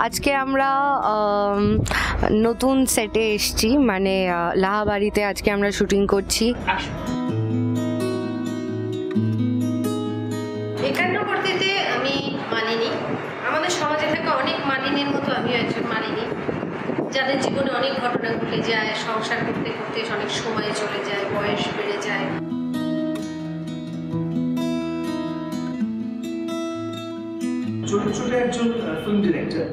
আজকে আমরা নতুন সেটে এসেছি, মানে লাহাবাড়িতে আজকে আমরা শুটিং করছি। 51 আমি মানিনি। আমাদের সমাজে থাকা অনেক মানিনীর মতো আমিও একজন মানিনি, যাদের জীবনে অনেক ঘটনা ঘটে যায়, সংসার করতে করতে অনেক সময় চলে যায়, বয়স বেড়ে যায়। ছোট ছোট একজন film director,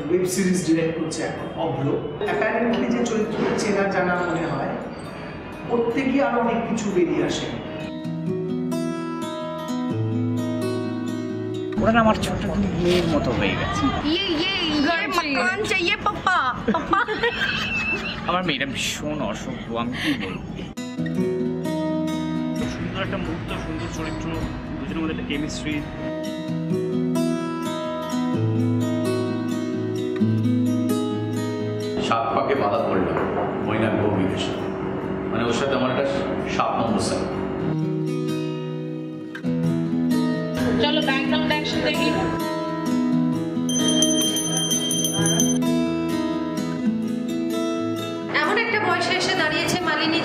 web series direct করছে এখন, অভ্র। অ্যাপারেন্টলি যে চরিত্রটা চেনা জানা মনে হয়, ওর থেকে আরো অনেক কিছু বেরিয়ে আসে। ওরা না আমার ছোট মেয়ের মতো হয়ে গেছে। আমার মেয়েটা ভীষণ অসভ্য, আমি কি বলবো। সুন্দর একটা মুহূর্ত, সুন্দর চরিত্র, দুজনের মধ্যে একটা কেমিস্ট্রি। সাত পাকে বাধা পড়লাম মৈনাক বউ বিদেশে, মানে ওর সাথে আমার একটা 7 নম্বর সাইন। চলো ব্যাকগ্রাউন্ড অ্যাকশন দেখি। এমন একটা বয়সে এসে দাঁড়িয়েছে মালিনী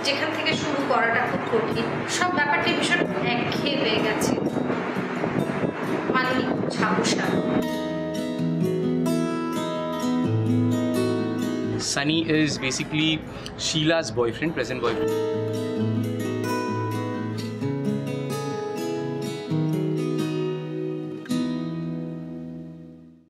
যেখান থেকে শুরু করাটা খুব কঠিন। সব ব্যাপারটা ভীষণ একঘেয়ে হয়ে গেছে। Malini ছাপোষা। Sunny is basically Sheila's boyfriend, present boyfriend.